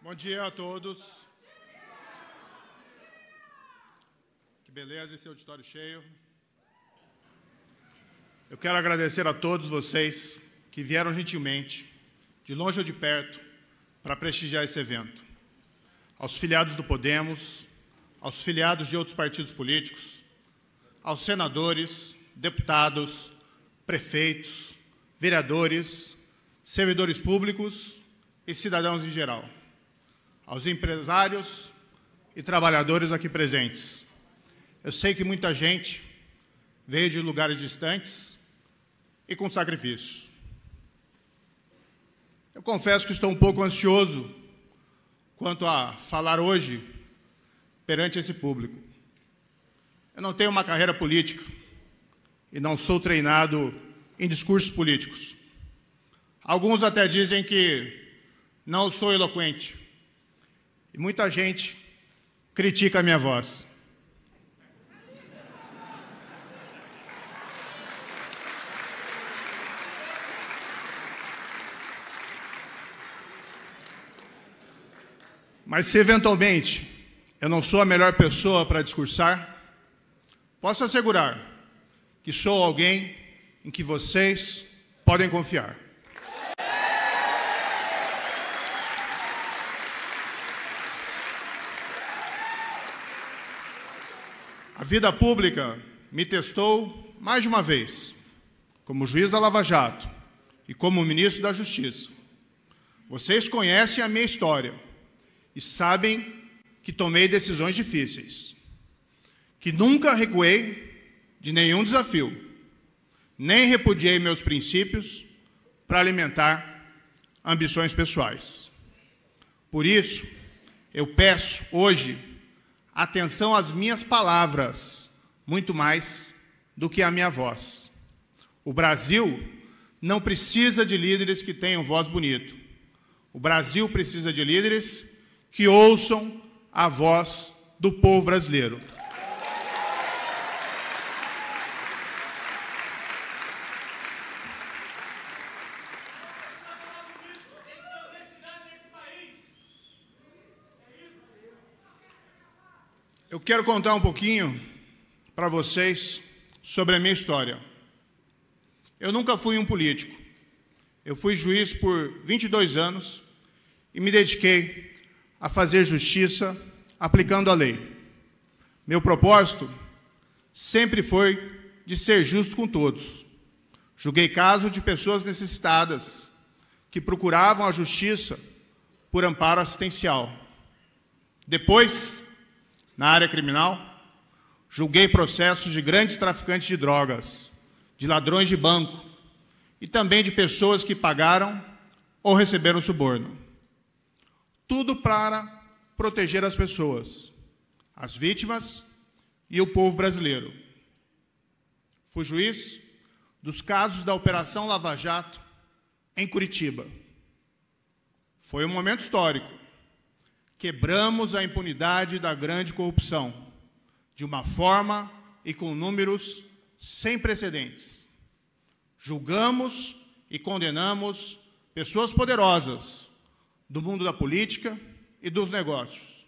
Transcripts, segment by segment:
Bom dia a todos. Que beleza esse auditório cheio. Eu quero agradecer a todos vocês que vieram gentilmente, de longe ou de perto, para prestigiar esse evento. Aos filiados do Podemos, aos filiados de outros partidos políticos, aos senadores, deputados, prefeitos, vereadores, servidores públicos e cidadãos em geral, aos empresários e trabalhadores aqui presentes. Eu sei que muita gente veio de lugares distantes e com sacrifícios. Eu confesso que estou um pouco ansioso quanto a falar hoje perante esse público. Eu não tenho uma carreira política e não sou treinado em discursos políticos. Alguns até dizem que não sou eloquente. E muita gente critica a minha voz. Mas se eventualmente eu não sou a melhor pessoa para discursar, posso assegurar que sou alguém em que vocês podem confiar. A vida pública me testou mais de uma vez, como juiz da Lava Jato e como ministro da Justiça. Vocês conhecem a minha história e sabem que tomei decisões difíceis, que nunca recuei de nenhum desafio, nem repudiei meus princípios para alimentar ambições pessoais. Por isso, eu peço hoje atenção às minhas palavras, muito mais do que à minha voz. O Brasil não precisa de líderes que tenham voz bonita. O Brasil precisa de líderes que ouçam a voz do povo brasileiro. Eu quero contar um pouquinho para vocês sobre a minha história. Eu nunca fui um político. Eu fui juiz por 22 anos e me dediquei a fazer justiça aplicando a lei. Meu propósito sempre foi de ser justo com todos. Julguei casos de pessoas necessitadas que procuravam a justiça por amparo assistencial. Depois, na área criminal, julguei processos de grandes traficantes de drogas, de ladrões de banco e também de pessoas que pagaram ou receberam suborno. Tudo para proteger as pessoas, as vítimas e o povo brasileiro. Fui juiz dos casos da Operação Lava Jato em Curitiba. Foi um momento histórico. Quebramos a impunidade da grande corrupção, de uma forma e com números sem precedentes. Julgamos e condenamos pessoas poderosas do mundo da política e dos negócios,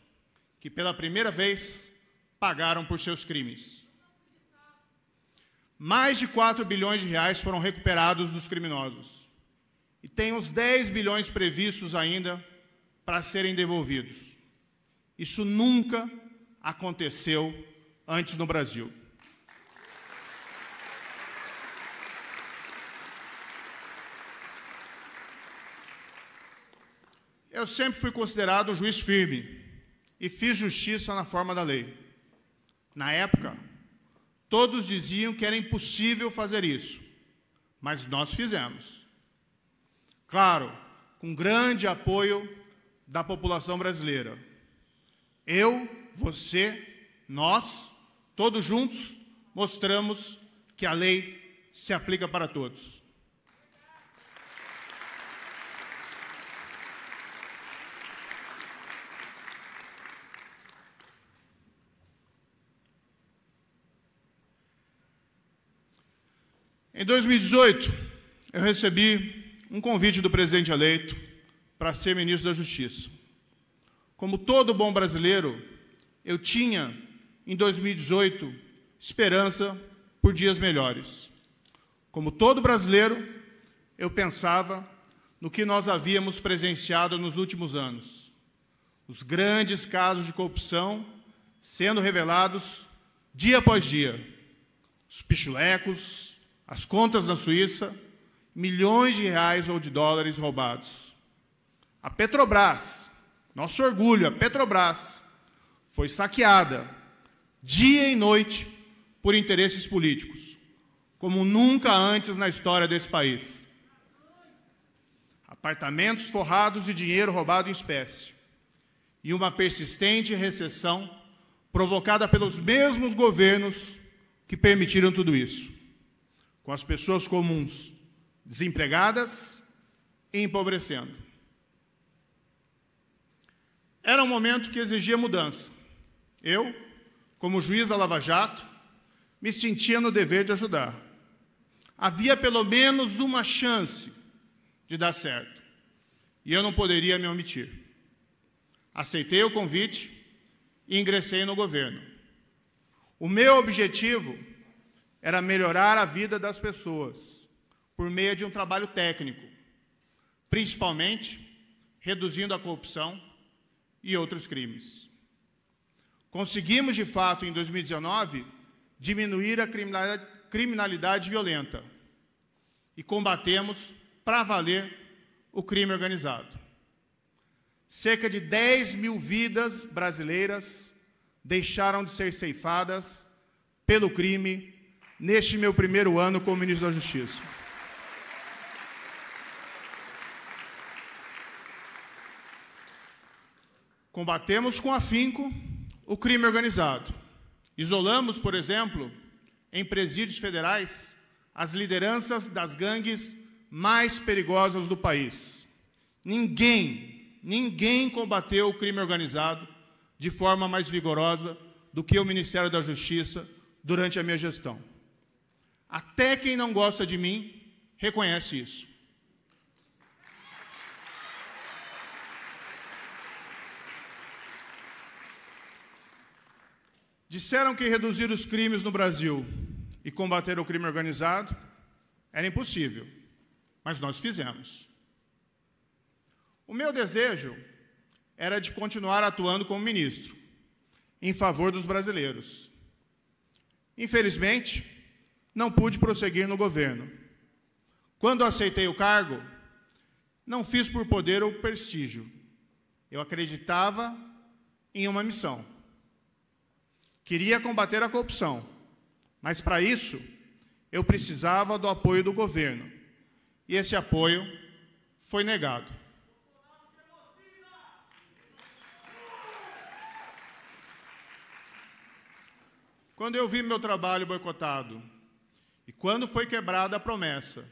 que pela primeira vez pagaram por seus crimes. Mais de 4 bilhões de reais foram recuperados dos criminosos. E tem uns 10 bilhões previstos ainda para serem devolvidos. Isso nunca aconteceu antes no Brasil. Eu sempre fui considerado um juiz firme e fiz justiça na forma da lei. Na época, todos diziam que era impossível fazer isso, mas nós fizemos. Claro, com grande apoio da população brasileira. Eu, você, nós, todos juntos, mostramos que a lei se aplica para todos. Em 2018, eu recebi um convite do presidente eleito para ser ministro da Justiça. Como todo bom brasileiro, eu tinha, em 2018, esperança por dias melhores. Como todo brasileiro, eu pensava no que nós havíamos presenciado nos últimos anos. Os grandes casos de corrupção sendo revelados dia após dia. Os pichulecos, as contas na Suíça, milhões de reais ou de dólares roubados. A Petrobras, nosso orgulho, a Petrobras, foi saqueada dia e noite por interesses políticos, como nunca antes na história desse país. Apartamentos forrados de dinheiro roubado em espécie e uma persistente recessão provocada pelos mesmos governos que permitiram tudo isso, com as pessoas comuns desempregadas e empobrecendo. Era um momento que exigia mudança. Eu, como juiz da Lava Jato, me sentia no dever de ajudar. Havia pelo menos uma chance de dar certo, e eu não poderia me omitir. Aceitei o convite e ingressei no governo. O meu objetivo era melhorar a vida das pessoas por meio de um trabalho técnico, principalmente reduzindo a corrupção e outros crimes. Conseguimos, de fato, em 2019, diminuir a criminalidade violenta e combatemos, para valer, o crime organizado. Cerca de 10 mil vidas brasileiras deixaram de ser ceifadas pelo crime neste meu primeiro ano como ministro da Justiça. Combatemos com afinco o crime organizado. Isolamos, por exemplo, em presídios federais, as lideranças das gangues mais perigosas do país. Ninguém combateu o crime organizado de forma mais vigorosa do que o Ministério da Justiça durante a minha gestão. Até quem não gosta de mim reconhece isso. Disseram que reduzir os crimes no Brasil e combater o crime organizado era impossível, mas nós fizemos. O meu desejo era de continuar atuando como ministro, em favor dos brasileiros. Infelizmente, não pude prosseguir no governo. Quando aceitei o cargo, não fiz por poder ou prestígio. Eu acreditava em uma missão. Queria combater a corrupção, mas para isso eu precisava do apoio do governo. E esse apoio foi negado. Quando eu vi meu trabalho boicotado e quando foi quebrada a promessa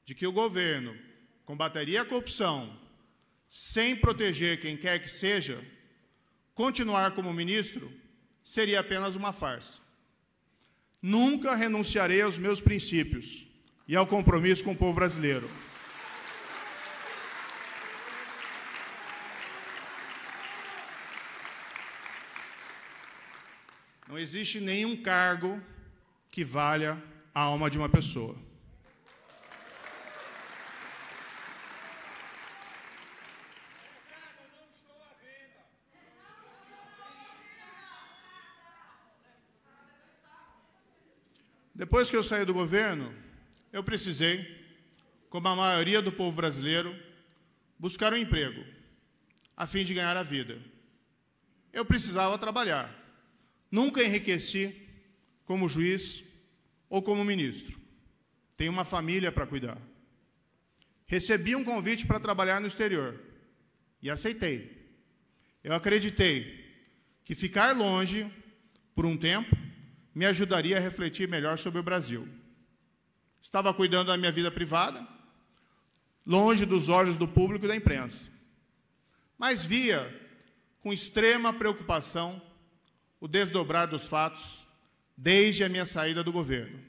de que o governo combateria a corrupção sem proteger quem quer que seja, continuar como ministro seria apenas uma farsa. Nunca renunciarei aos meus princípios e ao compromisso com o povo brasileiro. Não existe nenhum cargo que valha a alma de uma pessoa. Depois que eu saí do governo, eu precisei, como a maioria do povo brasileiro, buscar um emprego, a fim de ganhar a vida. Eu precisava trabalhar. Nunca enriqueci como juiz ou como ministro. Tenho uma família para cuidar. Recebi um convite para trabalhar no exterior e aceitei. Eu acreditei que ficar longe por um tempo me ajudaria a refletir melhor sobre o Brasil. Estava cuidando da minha vida privada, longe dos olhos do público e da imprensa. Mas via, com extrema preocupação, o desdobrar dos fatos desde a minha saída do governo.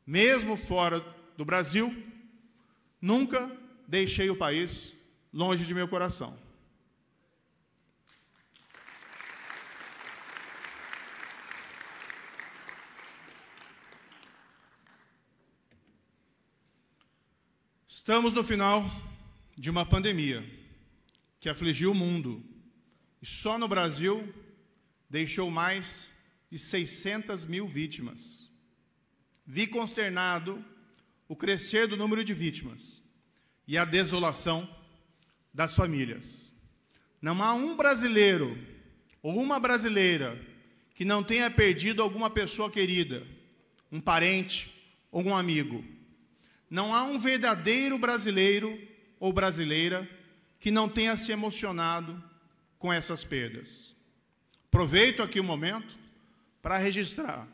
Mesmo fora do Brasil, nunca deixei o país longe de meu coração. Estamos no final de uma pandemia que afligiu o mundo e só no Brasil deixou mais de 600 mil vítimas. Vi consternado o crescer do número de vítimas e a desolação das famílias. Não há um brasileiro ou uma brasileira que não tenha perdido alguma pessoa querida, um parente ou um amigo. Não há um verdadeiro brasileiro ou brasileira que não tenha se emocionado com essas perdas. Aproveito aqui o momento para registrar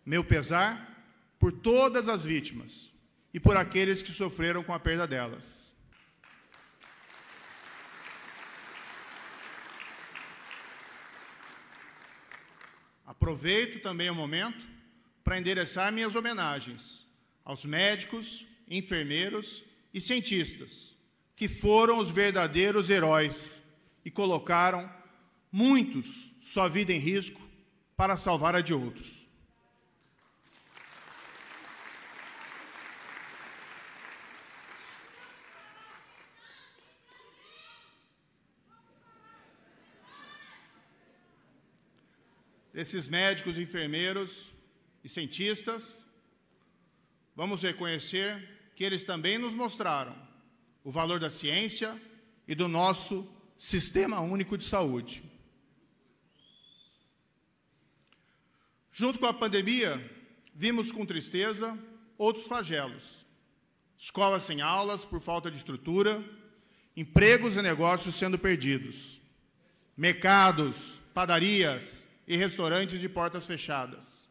meu pesar por todas as vítimas e por aqueles que sofreram com a perda delas. Aproveito também o momento para endereçar minhas homenagens aos médicos, enfermeiros e cientistas, que foram os verdadeiros heróis e colocaram muitos sua vida em risco para salvar a de outros. Desses médicos, enfermeiros e cientistas, vamos reconhecer que eles também nos mostraram o valor da ciência e do nosso Sistema Único de Saúde. Junto com a pandemia, vimos com tristeza outros flagelos. Escolas sem aulas por falta de estrutura, empregos e negócios sendo perdidos, mercados, padarias e restaurantes de portas fechadas,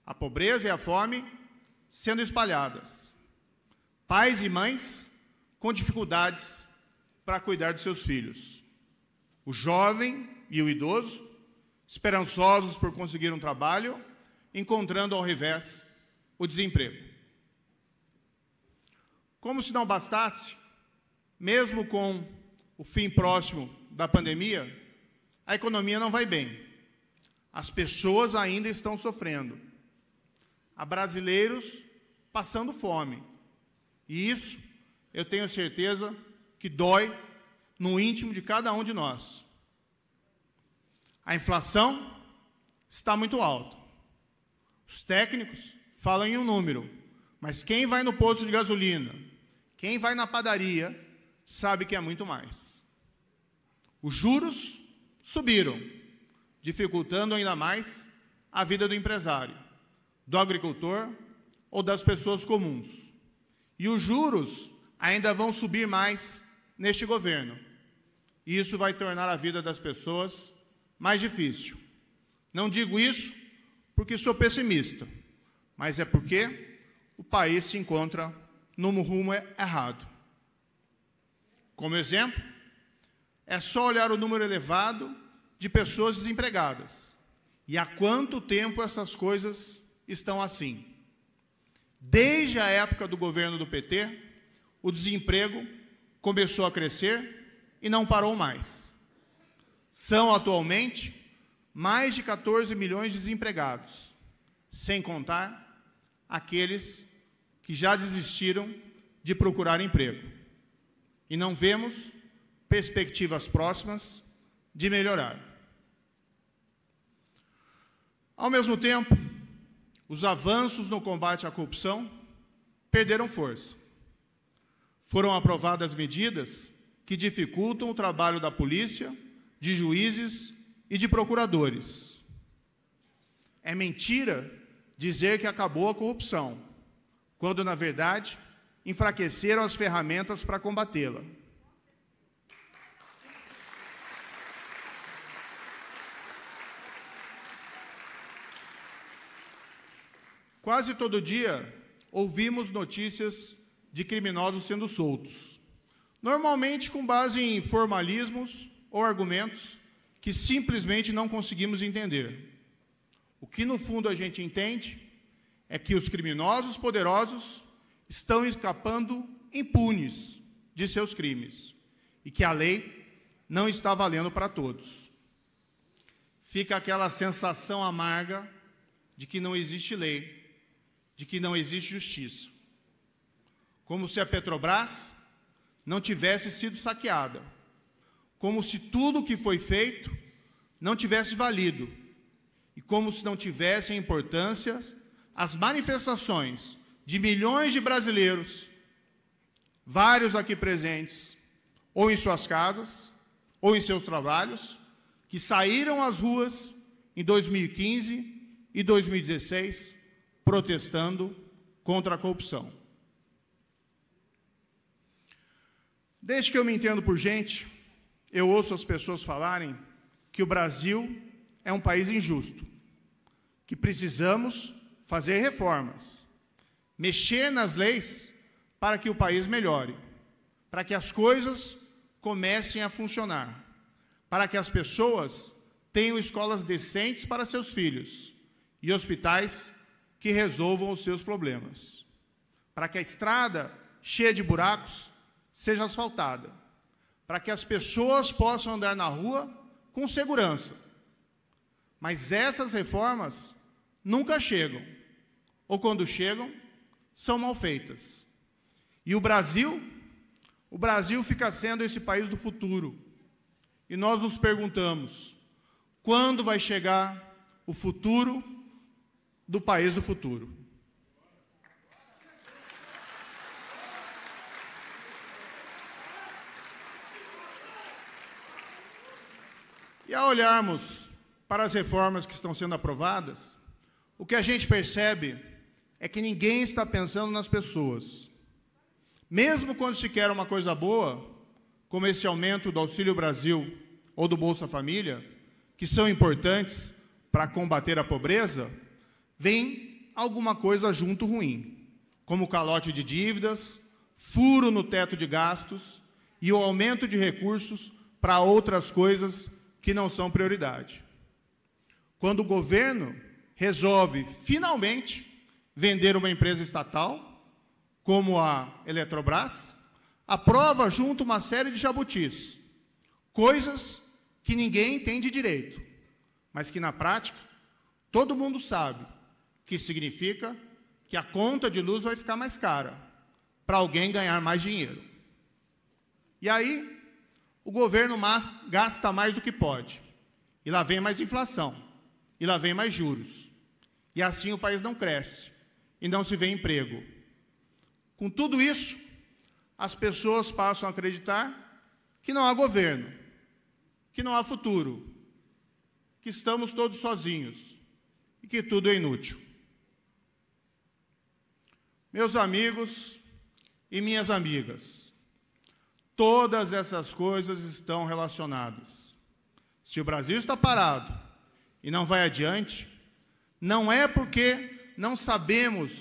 a pobreza e a fome sendo espalhadas, pais e mães com dificuldades para cuidar dos seus filhos, o jovem e o idoso esperançosos por conseguir um trabalho, encontrando ao revés o desemprego. Como se não bastasse, mesmo com o fim próximo da pandemia, a economia não vai bem. As pessoas ainda estão sofrendo. Há brasileiros passando fome. E isso, eu tenho certeza que dói no íntimo de cada um de nós. A inflação está muito alta. Os técnicos falam em um número, mas quem vai no posto de gasolina, quem vai na padaria, sabe que é muito mais. Os juros subiram, dificultando ainda mais a vida do empresário, do agricultor ou das pessoas comuns. E os juros ainda vão subir mais neste governo. E isso vai tornar a vida das pessoas mais difícil. Não digo isso porque sou pessimista, mas é porque o país se encontra no rumo errado. Como exemplo, é só olhar o número elevado de pessoas desempregadas. E há quanto tempo essas coisas estão assim? Desde a época do governo do PT, o desemprego começou a crescer e não parou mais. São atualmente mais de 14 milhões de desempregados, sem contar aqueles que já desistiram de procurar emprego. E não vemos perspectivas próximas de melhorar. Ao mesmo tempo, os avanços no combate à corrupção perderam força. Foram aprovadas medidas que dificultam o trabalho da polícia, de juízes e de procuradores. É mentira dizer que acabou a corrupção, quando, na verdade, enfraqueceram as ferramentas para combatê-la. Quase todo dia ouvimos notícias de criminosos sendo soltos, normalmente com base em formalismos ou argumentos que simplesmente não conseguimos entender. O que no fundo a gente entende é que os criminosos poderosos estão escapando impunes de seus crimes e que a lei não está valendo para todos. Fica aquela sensação amarga de que não existe lei, de que não existe justiça. como se a Petrobras não tivesse sido saqueada, como se tudo o que foi feito não tivesse valido, e como se não tivessem importância as manifestações de milhões de brasileiros, vários aqui presentes, ou em suas casas, ou em seus trabalhos, que saíram às ruas em 2015 e 2016 protestando contra a corrupção. Desde que eu me entendo por gente, eu ouço as pessoas falarem que o Brasil é um país injusto, que precisamos fazer reformas, mexer nas leis para que o país melhore, para que as coisas comecem a funcionar, para que as pessoas tenham escolas decentes para seus filhos e hospitais que resolvam os seus problemas, para que a estrada cheia de buracos seja asfaltada, para que as pessoas possam andar na rua com segurança. Mas essas reformas nunca chegam, ou quando chegam, são mal feitas. E o Brasil fica sendo esse país do futuro. E nós nos perguntamos, quando vai chegar o futuro do país do futuro? E ao olharmos para as reformas que estão sendo aprovadas, o que a gente percebe é que ninguém está pensando nas pessoas. Mesmo quando se quer uma coisa boa, como esse aumento do Auxílio Brasil ou do Bolsa Família, que são importantes para combater a pobreza, vem alguma coisa junto ruim, como calote de dívidas, furo no teto de gastos e o aumento de recursos para outras coisas que não são prioridade. Quando o governo resolve, finalmente, vender uma empresa estatal, como a Eletrobras, aprova junto uma série de jabutis, coisas que ninguém entende direito, mas que, na prática, todo mundo sabe que significa que a conta de luz vai ficar mais cara, para alguém ganhar mais dinheiro. E aí, o governo gasta mais do que pode, e lá vem mais inflação, e lá vem mais juros, e assim o país não cresce, e não se vê emprego. Com tudo isso, as pessoas passam a acreditar que não há governo, que não há futuro, que estamos todos sozinhos, e que tudo é inútil. Meus amigos e minhas amigas, todas essas coisas estão relacionadas. Se o Brasil está parado e não vai adiante, não é porque não sabemos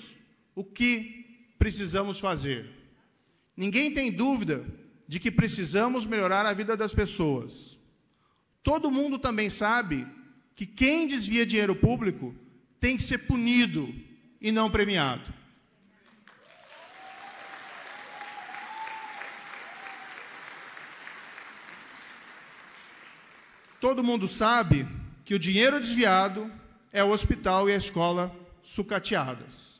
o que precisamos fazer. Ninguém tem dúvida de que precisamos melhorar a vida das pessoas. Todo mundo também sabe que quem desvia dinheiro público tem que ser punido e não premiado. Todo mundo sabe que o dinheiro desviado é o hospital e a escola sucateadas.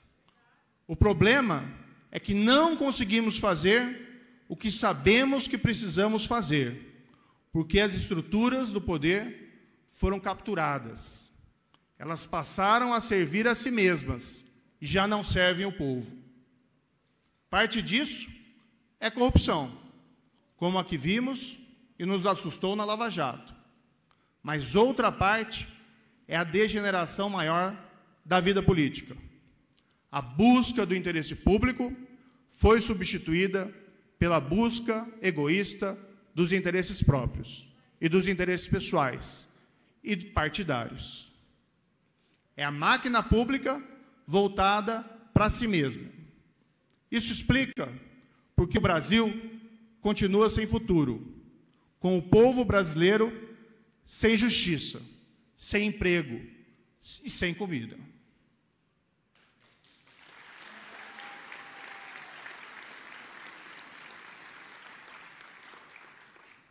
O problema é que não conseguimos fazer o que sabemos que precisamos fazer, porque as estruturas do poder foram capturadas. Elas passaram a servir a si mesmas e já não servem o povo. Parte disso é corrupção, como a que vimos e nos assustou na Lava Jato. Mas outra parte é a degeneração maior da vida política. A busca do interesse público foi substituída pela busca egoísta dos interesses próprios e dos interesses pessoais e partidários. É a máquina pública voltada para si mesma. Isso explica porque o Brasil continua sem futuro, com o povo brasileiro sem justiça, sem emprego e sem comida.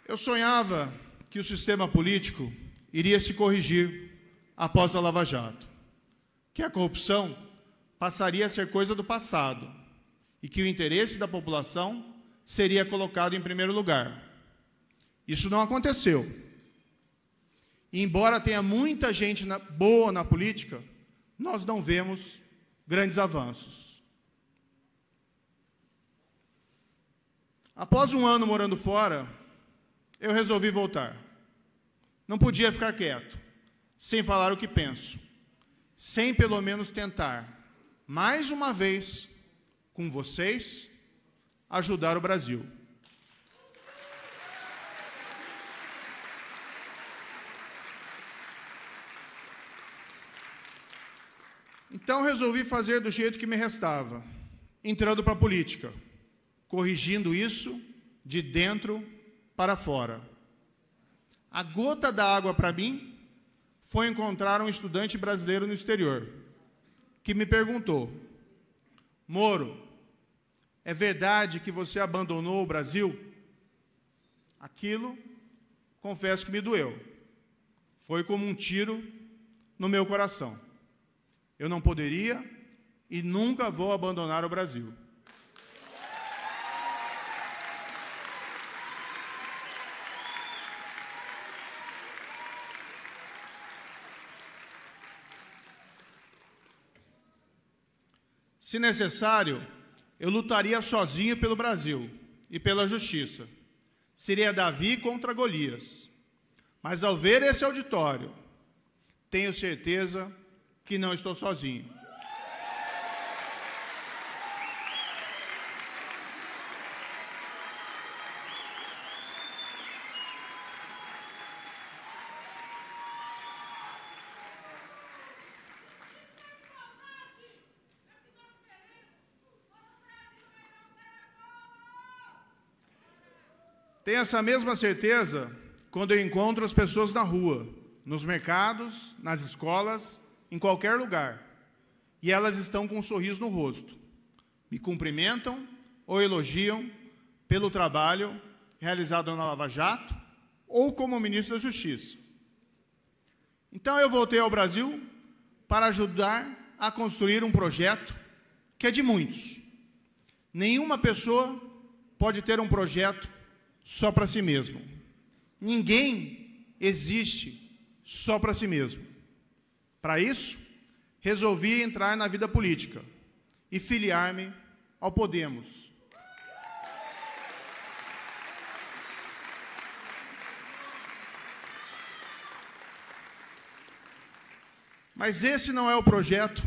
Eu sonhava que o sistema político iria se corrigir após a Lava Jato, que a corrupção passaria a ser coisa do passado e que o interesse da população seria colocado em primeiro lugar. Isso não aconteceu. E, embora tenha muita gente boa na política, nós não vemos grandes avanços. Após um ano morando fora, eu resolvi voltar. Não podia ficar quieto, sem falar o que penso, sem pelo menos tentar, mais uma vez, com vocês, ajudar o Brasil. Então resolvi fazer do jeito que me restava, entrando para a política, corrigindo isso de dentro para fora. A gota d'água para mim foi encontrar um estudante brasileiro no exterior, que me perguntou: Moro, é verdade que você abandonou o Brasil? Aquilo, confesso que me doeu. Foi como um tiro no meu coração. Eu não poderia e nunca vou abandonar o Brasil. Se necessário, eu lutaria sozinho pelo Brasil e pela justiça. Seria Davi contra Golias. Mas ao ver esse auditório, tenho certeza que não estou sozinho. Tenho essa mesma certeza quando eu encontro as pessoas na rua, nos mercados, nas escolas, em qualquer lugar, e elas estão com um sorriso no rosto, me cumprimentam ou elogiam pelo trabalho realizado na Lava Jato ou como ministro da Justiça. Então eu voltei ao Brasil para ajudar a construir um projeto que é de muitos. Nenhuma pessoa pode ter um projeto só para si mesmo. Ninguém existe só para si mesmo. Para isso, resolvi entrar na vida política e filiar-me ao Podemos. Mas esse não é o projeto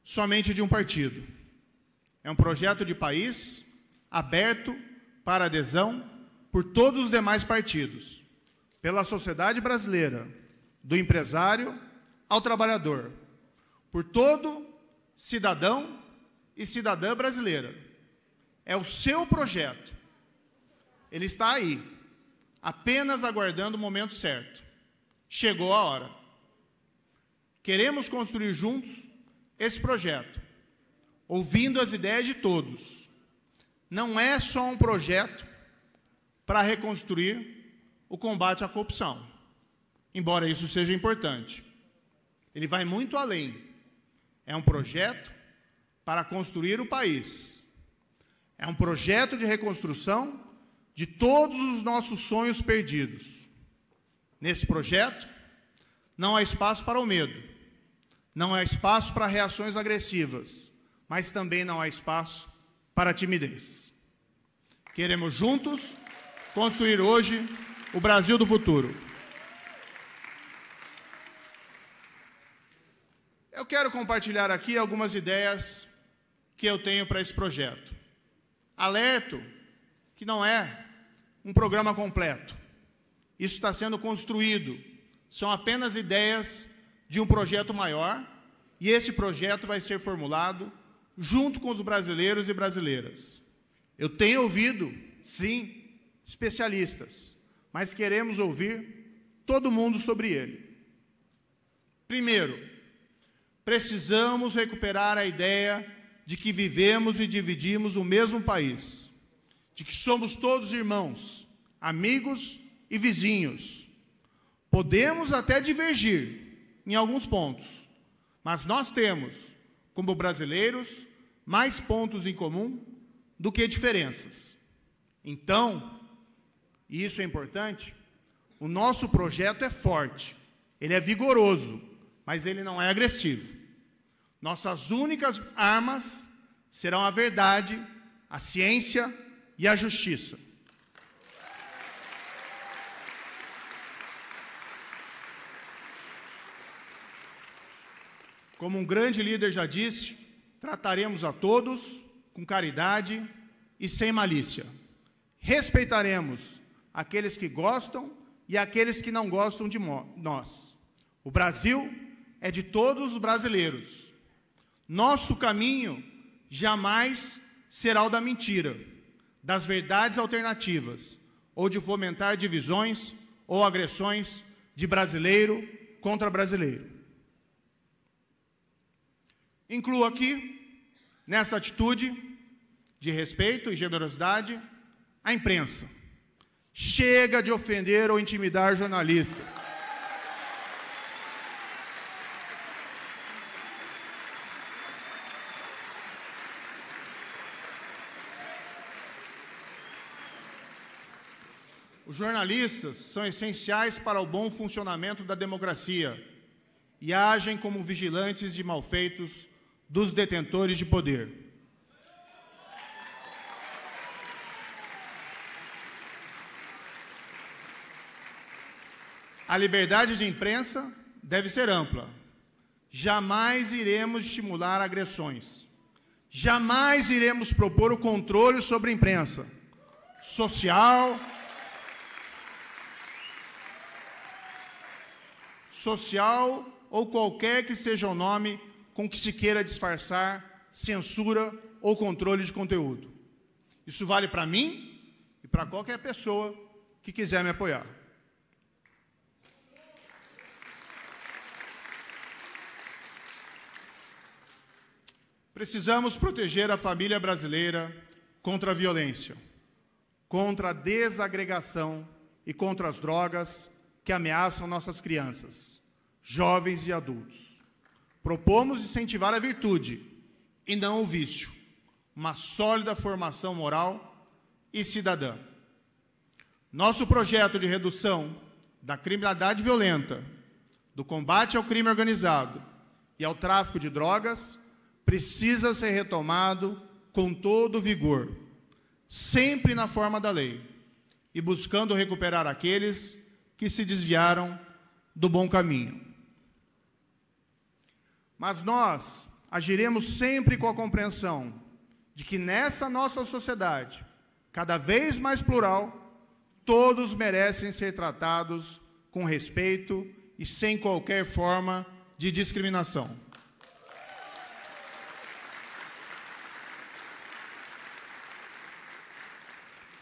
somente de um partido. É um projeto de país aberto para adesão por todos os demais partidos, pela sociedade brasileira, do empresário ao trabalhador, por todo cidadão e cidadã brasileira. É o seu projeto. Ele está aí, apenas aguardando o momento certo. Chegou a hora. Queremos construir juntos esse projeto, ouvindo as ideias de todos. Não é só um projeto para reconstruir o combate à corrupção, embora isso seja importante. Ele vai muito além. É um projeto para construir o país. É um projeto de reconstrução de todos os nossos sonhos perdidos. Nesse projeto, não há espaço para o medo, não há espaço para reações agressivas, mas também não há espaço para a timidez. Queremos juntos construir hoje o Brasil do futuro. Eu quero compartilhar aqui algumas ideias que eu tenho para esse projeto. Alerto que não é um programa completo. Isso está sendo construído. São apenas ideias de um projeto maior, e esse projeto vai ser formulado junto com os brasileiros e brasileiras. Eu tenho ouvido, sim, especialistas, mas queremos ouvir todo mundo sobre ele. Primeiro, precisamos recuperar a ideia de que vivemos e dividimos o mesmo país, de que somos todos irmãos, amigos e vizinhos. Podemos até divergir em alguns pontos, mas nós temos, como brasileiros, mais pontos em comum do que diferenças. Então, e isso é importante, o nosso projeto é forte, ele é vigoroso, mas ele não é agressivo. Nossas únicas armas serão a verdade, a ciência e a justiça. Como um grande líder já disse, trataremos a todos com caridade e sem malícia. Respeitaremos aqueles que gostam e aqueles que não gostam de nós. O Brasil é de todos os brasileiros. Nosso caminho jamais será o da mentira, das verdades alternativas, ou de fomentar divisões ou agressões de brasileiro contra brasileiro. Incluo aqui, nessa atitude de respeito e generosidade, a imprensa. Chega de ofender ou intimidar jornalistas. Os jornalistas são essenciais para o bom funcionamento da democracia e agem como vigilantes de malfeitos dos detentores de poder. A liberdade de imprensa deve ser ampla. Jamais iremos estimular agressões. Jamais iremos propor o controle sobre a imprensa social ou qualquer que seja o nome com que se queira disfarçar censura ou controle de conteúdo. Isso vale para mim e para qualquer pessoa que quiser me apoiar. Precisamos proteger a família brasileira contra a violência, contra a desagregação e contra as drogas que ameaçam nossas crianças, jovens e adultos. Propomos incentivar a virtude e não o vício, uma sólida formação moral e cidadã. Nosso projeto de redução da criminalidade violenta, do combate ao crime organizado e ao tráfico de drogas precisa ser retomado com todo vigor, sempre na forma da lei, e buscando recuperar aqueles que se desviaram do bom caminho. Mas nós agiremos sempre com a compreensão de que nessa nossa sociedade, cada vez mais plural, todos merecem ser tratados com respeito e sem qualquer forma de discriminação.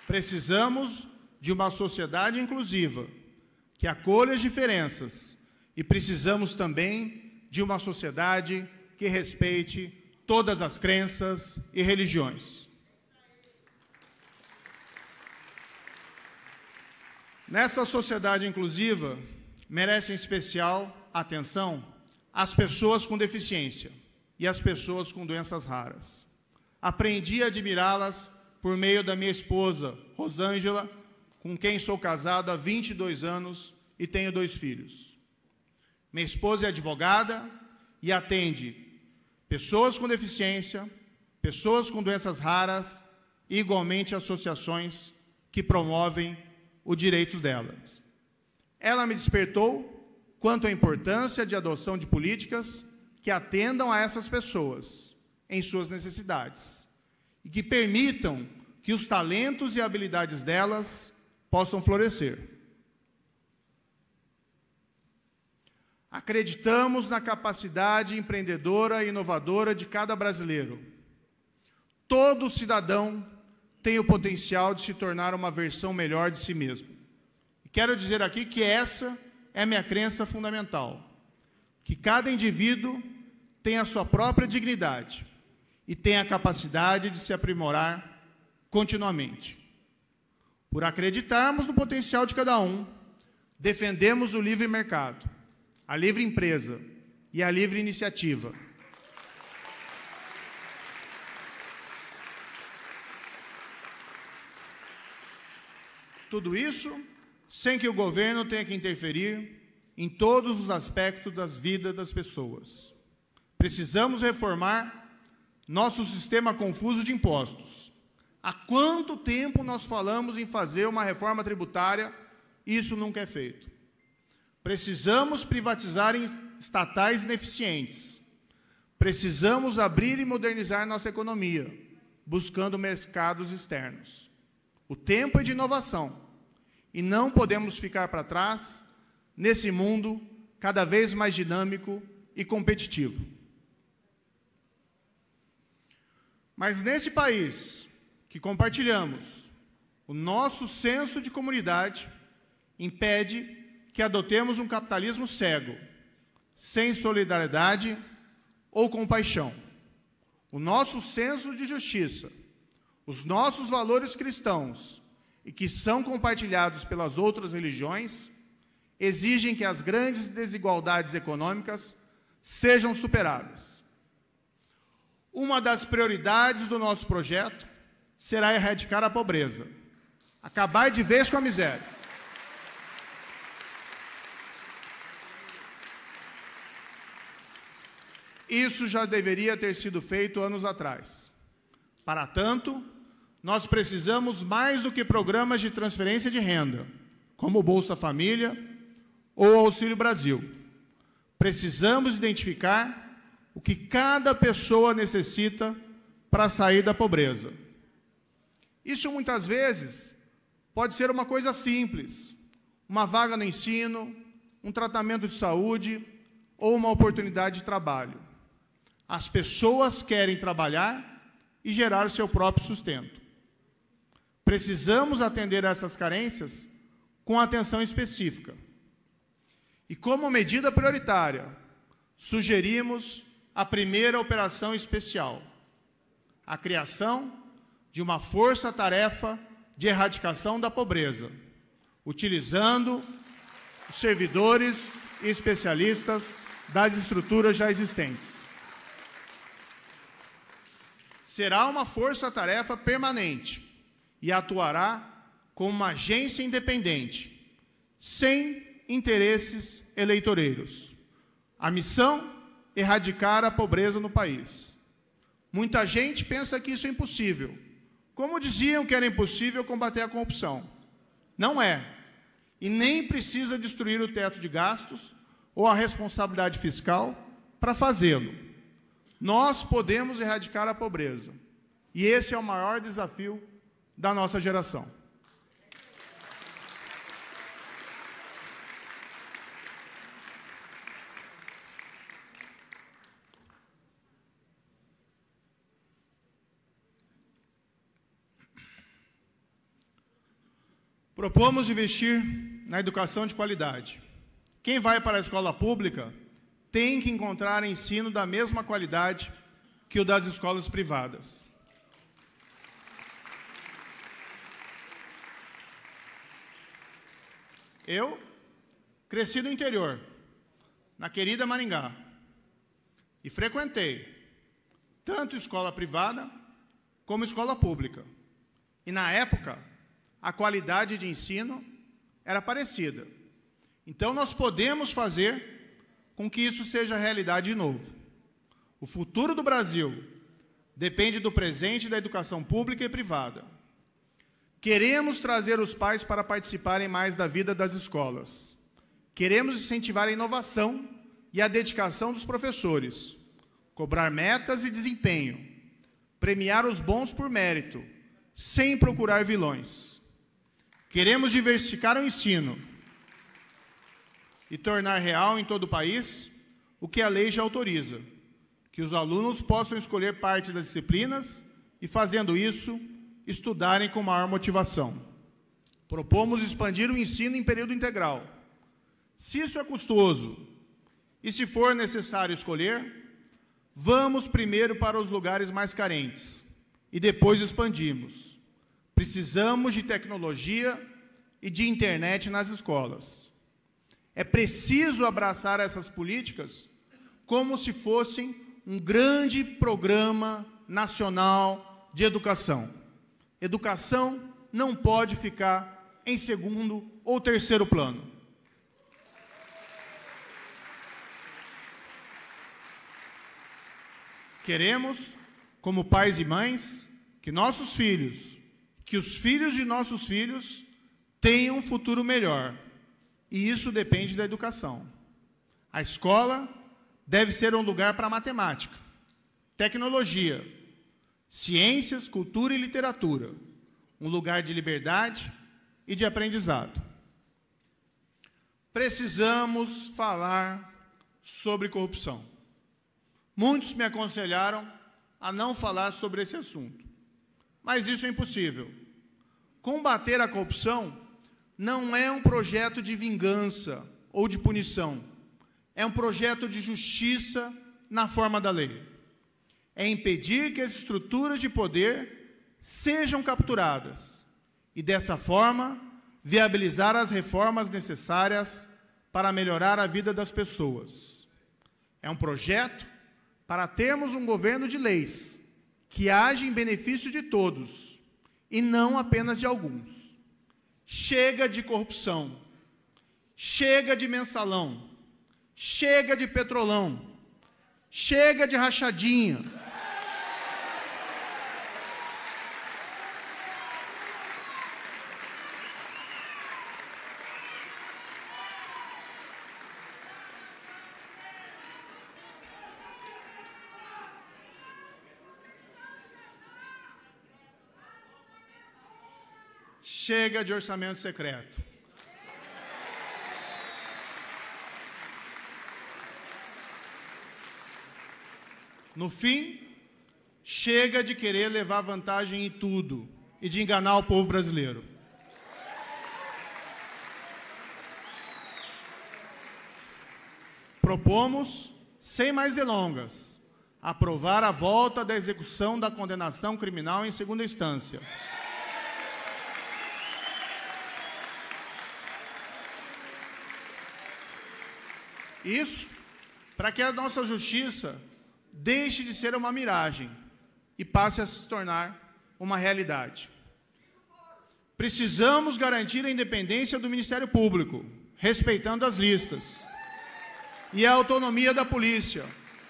Precisamos de uma sociedade inclusiva, que acolha as diferenças, e precisamos também de uma sociedade que respeite todas as crenças e religiões. Nessa sociedade inclusiva, merecem especial atenção as pessoas com deficiência e as pessoas com doenças raras. Aprendi a admirá-las por meio da minha esposa, Rosângela, com quem sou casado há 22 anos e tenho 2 filhos. Minha esposa é advogada e atende pessoas com deficiência, pessoas com doenças raras e, igualmente, associações que promovem os direitos delas. Ela me despertou quanto à importância de adoção de políticas que atendam a essas pessoas em suas necessidades e que permitam que os talentos e habilidades delas possam florescer. Acreditamos na capacidade empreendedora e inovadora de cada brasileiro. Todo cidadão tem o potencial de se tornar uma versão melhor de si mesmo. E quero dizer aqui que essa é a minha crença fundamental, que cada indivíduo tem a sua própria dignidade e tem a capacidade de se aprimorar continuamente. Por acreditarmos no potencial de cada um, defendemos o livre mercado, a livre empresa e a livre iniciativa. Tudo isso sem que o governo tenha que interferir em todos os aspectos das vidas das pessoas. Precisamos reformar nosso sistema confuso de impostos. Há quanto tempo nós falamos em fazer uma reforma tributária e isso nunca é feito? Precisamos privatizar estatais ineficientes. Precisamos abrir e modernizar nossa economia, buscando mercados externos. O tempo é de inovação e não podemos ficar para trás nesse mundo cada vez mais dinâmico e competitivo. Mas nesse país que compartilhamos, o nosso senso de comunidade impede que adotemos um capitalismo cego, sem solidariedade ou compaixão. O nosso senso de justiça, os nossos valores cristãos, e que são compartilhados pelas outras religiões, exigem que as grandes desigualdades econômicas sejam superadas. Uma das prioridades do nosso projeto será erradicar a pobreza, acabar de vez com a miséria. Isso já deveria ter sido feito anos atrás. Para tanto, nós precisamos mais do que programas de transferência de renda, como o Bolsa Família ou o Auxílio Brasil. Precisamos identificar o que cada pessoa necessita para sair da pobreza. Isso, muitas vezes, pode ser uma coisa simples, uma vaga no ensino, um tratamento de saúde ou uma oportunidade de trabalho. As pessoas querem trabalhar e gerar seu próprio sustento. Precisamos atender a essas carências com atenção específica. E como medida prioritária, sugerimos a primeira operação especial, a criação de uma força-tarefa de erradicação da pobreza, utilizando os servidores e especialistas das estruturas já existentes. Será uma força-tarefa permanente e atuará como uma agência independente, sem interesses eleitoreiros. A missão é erradicar a pobreza no país. Muita gente pensa que isso é impossível. Como diziam que era impossível combater a corrupção. Não é. E nem precisa destruir o teto de gastos ou a responsabilidade fiscal para fazê-lo. Nós podemos erradicar a pobreza. E esse é o maior desafio da nossa geração. Propomos investir na educação de qualidade. Quem vai para a escola pública tem que encontrar ensino da mesma qualidade que o das escolas privadas. Eu cresci no interior, na querida Maringá, e frequentei tanto escola privada como escola pública. E na época, a qualidade de ensino era parecida. Então, nós podemos fazer com que isso seja realidade de novo. O futuro do Brasil depende do presente da educação pública e privada. Queremos trazer os pais para participarem mais da vida das escolas. Queremos incentivar a inovação e a dedicação dos professores, cobrar metas e desempenho, premiar os bons por mérito, sem procurar vilões. Queremos diversificar o ensino e tornar real em todo o país o que a lei já autoriza, que os alunos possam escolher parte das disciplinas e, fazendo isso, estudarem com maior motivação. Propomos expandir o ensino em período integral. Se isso é custoso e se for necessário escolher, vamos primeiro para os lugares mais carentes e depois expandimos. Precisamos de tecnologia e de internet nas escolas. É preciso abraçar essas políticas como se fossem um grande programa nacional de educação. Educação não pode ficar em segundo ou terceiro plano. Queremos, como pais e mães, que nossos filhos, que os filhos de nossos filhos tenham um futuro melhor. E isso depende da educação. A escola deve ser um lugar para matemática, tecnologia, ciências, cultura e literatura, um lugar de liberdade e de aprendizado. Precisamos falar sobre corrupção. Muitos me aconselharam a não falar sobre esse assunto, mas isso é impossível. Combater a corrupção não é um projeto de vingança ou de punição, é um projeto de justiça na forma da lei. É impedir que as estruturas de poder sejam capturadas e, dessa forma, viabilizar as reformas necessárias para melhorar a vida das pessoas. É um projeto para termos um governo de leis que age em benefício de todos e não apenas de alguns. Chega de corrupção, chega de mensalão, chega de petrolão, chega de rachadinha. Chega de orçamento secreto. No fim, chega de querer levar vantagem em tudo e de enganar o povo brasileiro. Propomos, sem mais delongas, aprovar a volta da execução da condenação criminal em segunda instância. Isso para que a nossa justiça deixe de ser uma miragem e passe a se tornar uma realidade. Precisamos garantir a independência do Ministério Público, respeitando as listas, e a autonomia da polícia,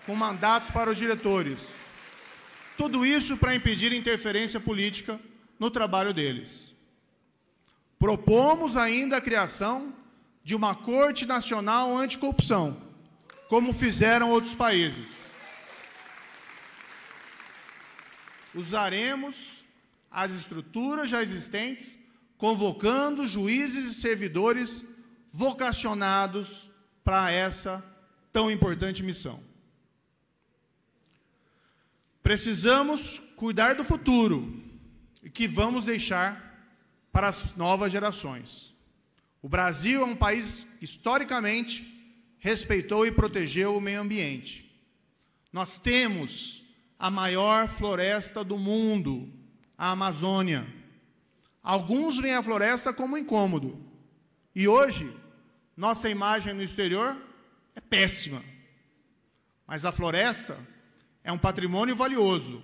com mandatos para os diretores. Tudo isso para impedir interferência política no trabalho deles. Propomos ainda a criação de uma Corte Nacional Anticorrupção, como fizeram outros países. Usaremos as estruturas já existentes, convocando juízes e servidores vocacionados para essa tão importante missão. Precisamos cuidar do futuro e que vamos deixar para as novas gerações. O Brasil é um país que, historicamente, respeitou e protegeu o meio ambiente. Nós temos a maior floresta do mundo, a Amazônia. Alguns veem a floresta como incômodo. E hoje, nossa imagem no exterior é péssima. Mas a floresta é um patrimônio valioso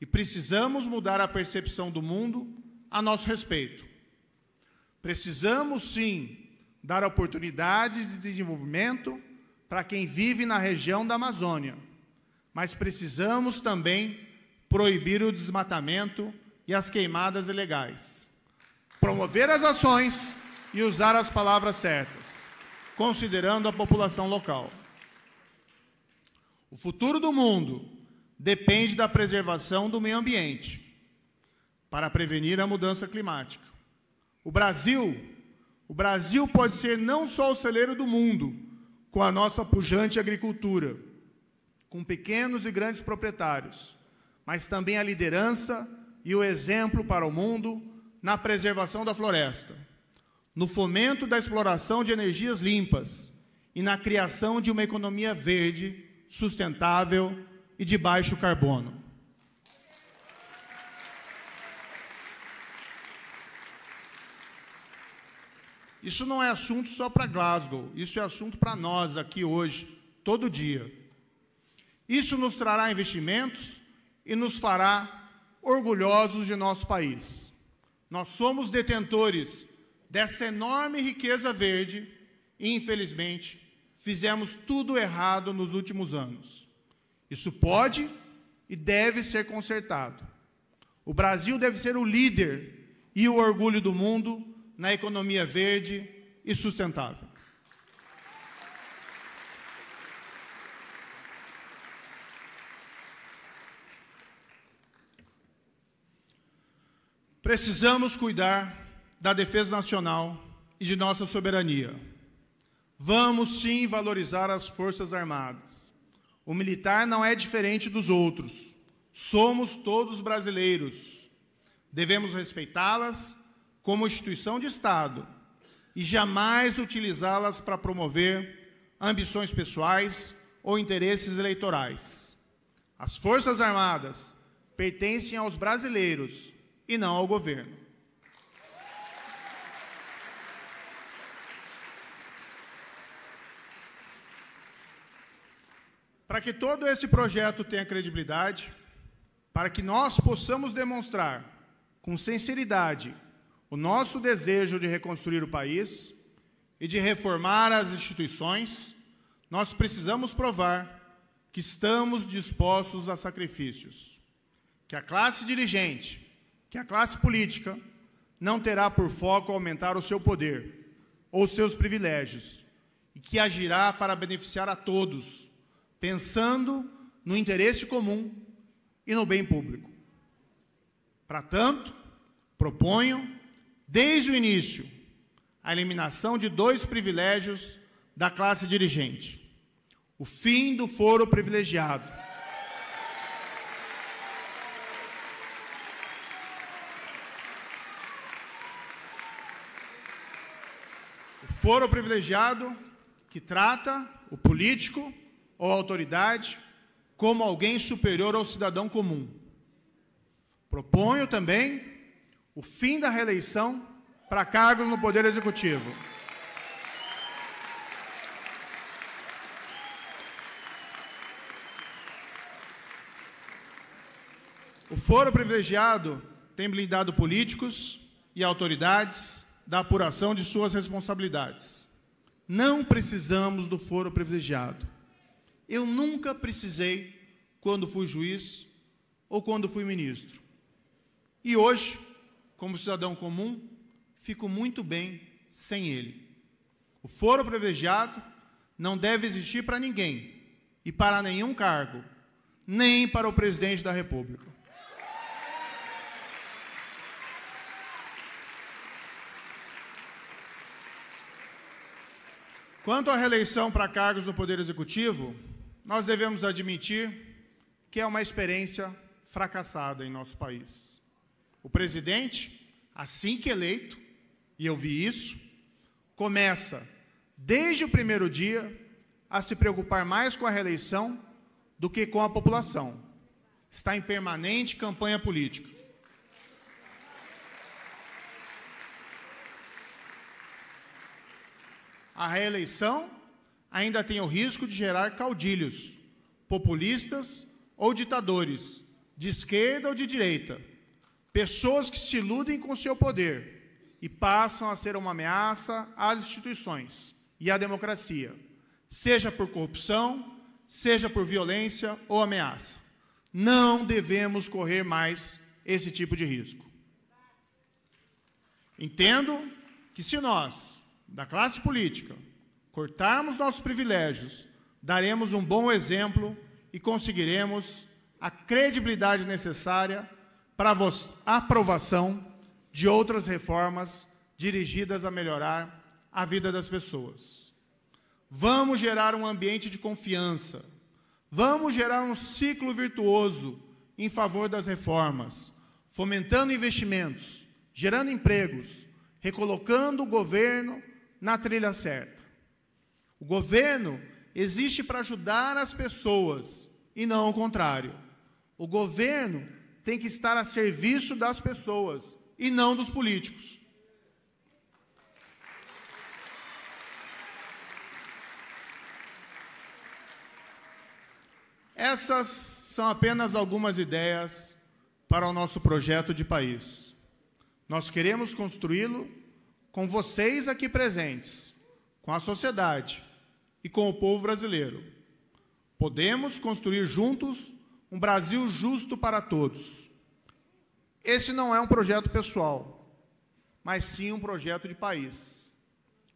e precisamos mudar a percepção do mundo a nosso respeito. Precisamos, sim, dar oportunidades de desenvolvimento para quem vive na região da Amazônia, mas precisamos também proibir o desmatamento e as queimadas ilegais. Promover as ações e usar as palavras certas, considerando a população local. O futuro do mundo depende da preservação do meio ambiente para prevenir a mudança climática. O Brasil pode ser não só o celeiro do mundo, com a nossa pujante agricultura, com pequenos e grandes proprietários, mas também a liderança e o exemplo para o mundo na preservação da floresta, no fomento da exploração de energias limpas e na criação de uma economia verde, sustentável e de baixo carbono. Isso não é assunto só para Glasgow, isso é assunto para nós aqui hoje, todo dia. Isso nos trará investimentos e nos fará orgulhosos de nosso país. Nós somos detentores dessa enorme riqueza verde e, infelizmente, fizemos tudo errado nos últimos anos. Isso pode e deve ser consertado. O Brasil deve ser o líder e o orgulho do mundo na economia verde e sustentável. Precisamos cuidar da defesa nacional e de nossa soberania. Vamos sim valorizar as Forças Armadas. O militar não é diferente dos outros. Somos todos brasileiros. Devemos respeitá-las como instituição de Estado e jamais utilizá-las para promover ambições pessoais ou interesses eleitorais. As Forças Armadas pertencem aos brasileiros e não ao governo. Para que todo esse projeto tenha credibilidade, para que nós possamos demonstrar com sinceridade o nosso desejo de reconstruir o país e de reformar as instituições, nós precisamos provar que estamos dispostos a sacrifícios, que a classe dirigente, que a classe política não terá por foco aumentar o seu poder ou seus privilégios e que agirá para beneficiar a todos, pensando no interesse comum e no bem público. Para tanto, proponho, desde o início, a eliminação de 2 privilégios da classe dirigente. O fim do foro privilegiado. O foro privilegiado que trata o político ou a autoridade como alguém superior ao cidadão comum. Proponho também o fim da reeleição para cargos no Poder Executivo. O foro privilegiado tem blindado políticos e autoridades da apuração de suas responsabilidades. Não precisamos do foro privilegiado. Eu nunca precisei quando fui juiz ou quando fui ministro. E hoje, como cidadão comum, fico muito bem sem ele. O foro privilegiado não deve existir para ninguém e para nenhum cargo, nem para o presidente da República. Quanto à reeleição para cargos do Poder Executivo, nós devemos admitir que é uma experiência fracassada em nosso país. O presidente, assim que eleito, e eu vi isso, começa, desde o primeiro dia, a se preocupar mais com a reeleição do que com a população. Está em permanente campanha política. A reeleição ainda tem o risco de gerar caudilhos, populistas ou ditadores, de esquerda ou de direita, pessoas que se iludem com seu poder e passam a ser uma ameaça às instituições e à democracia, seja por corrupção, seja por violência ou ameaça. Não devemos correr mais esse tipo de risco. Entendo que se nós, da classe política, cortarmos nossos privilégios, daremos um bom exemplo e conseguiremos a credibilidade necessária para a aprovação de outras reformas dirigidas a melhorar a vida das pessoas. Vamos gerar um ambiente de confiança, vamos gerar um ciclo virtuoso em favor das reformas, fomentando investimentos, gerando empregos, recolocando o governo na trilha certa. O governo existe para ajudar as pessoas e não o contrário. O governo tem que estar a serviço das pessoas e não dos políticos. Essas são apenas algumas ideias para o nosso projeto de país. Nós queremos construí-lo com vocês aqui presentes, com a sociedade e com o povo brasileiro, podemos construir juntos um Brasil justo para todos. Esse não é um projeto pessoal, mas sim um projeto de país.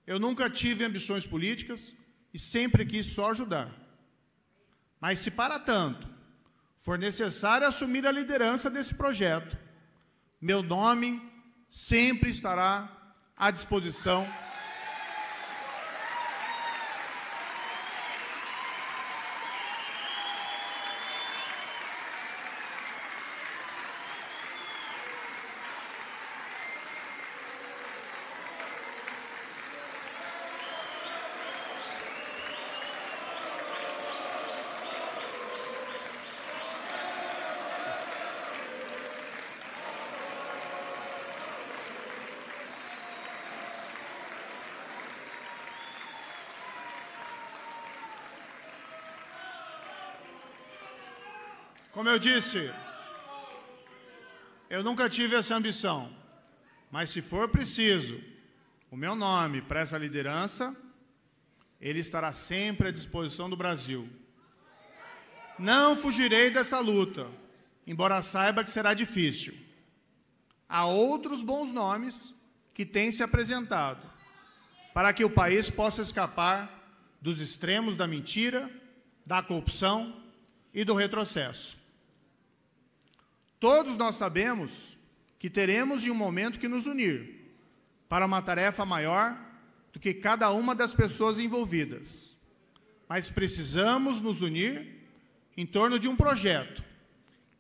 Eu nunca tive ambições políticas e sempre quis só ajudar. Mas se para tanto for necessário assumir a liderança desse projeto, meu nome sempre estará à disposição. Como eu disse, eu nunca tive essa ambição, mas se for preciso o meu nome para essa liderança, ele estará sempre à disposição do Brasil. Não fugirei dessa luta, embora saiba que será difícil. Há outros bons nomes que têm se apresentado para que o país possa escapar dos extremos da mentira, da corrupção e do retrocesso. Todos nós sabemos que teremos de um momento que nos unir para uma tarefa maior do que cada uma das pessoas envolvidas. Mas precisamos nos unir em torno de um projeto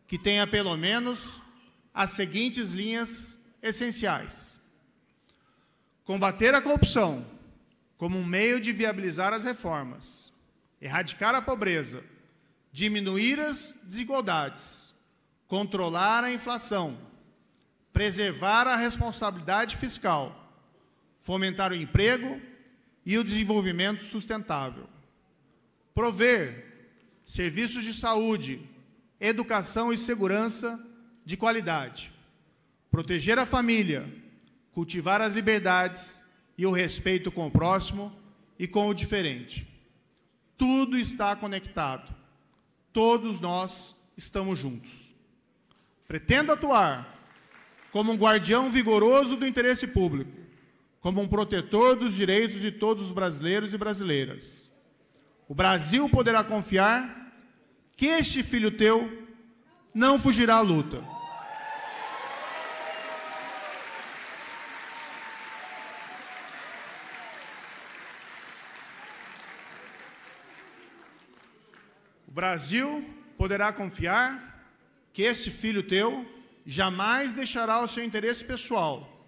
que tenha pelo menos as seguintes linhas essenciais: combater a corrupção como um meio de viabilizar as reformas, erradicar a pobreza, diminuir as desigualdades, controlar a inflação, preservar a responsabilidade fiscal, fomentar o emprego e o desenvolvimento sustentável, prover serviços de saúde, educação e segurança de qualidade, proteger a família, cultivar as liberdades e o respeito com o próximo e com o diferente. Tudo está conectado. Todos nós estamos juntos. Pretendo atuar como um guardião vigoroso do interesse público, como um protetor dos direitos de todos os brasileiros e brasileiras. O Brasil poderá confiar que este filho teu não fugirá à luta. O Brasil poderá confiar que esse filho teu jamais deixará o seu interesse pessoal,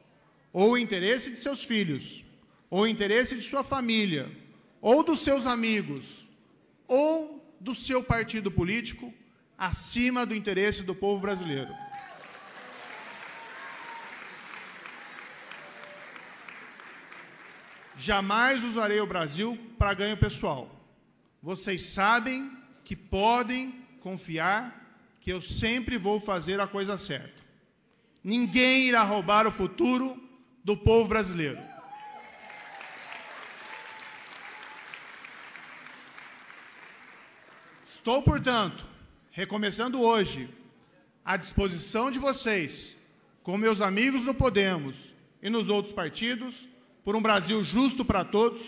ou o interesse de seus filhos, ou o interesse de sua família, ou dos seus amigos, ou do seu partido político, acima do interesse do povo brasileiro. Jamais usarei o Brasil para ganho pessoal. Vocês sabem que podem confiar que eu sempre vou fazer a coisa certa. Ninguém irá roubar o futuro do povo brasileiro. Estou, portanto, recomeçando hoje, à disposição de vocês, com meus amigos no Podemos e nos outros partidos, por um Brasil justo para todos.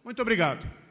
Muito obrigado.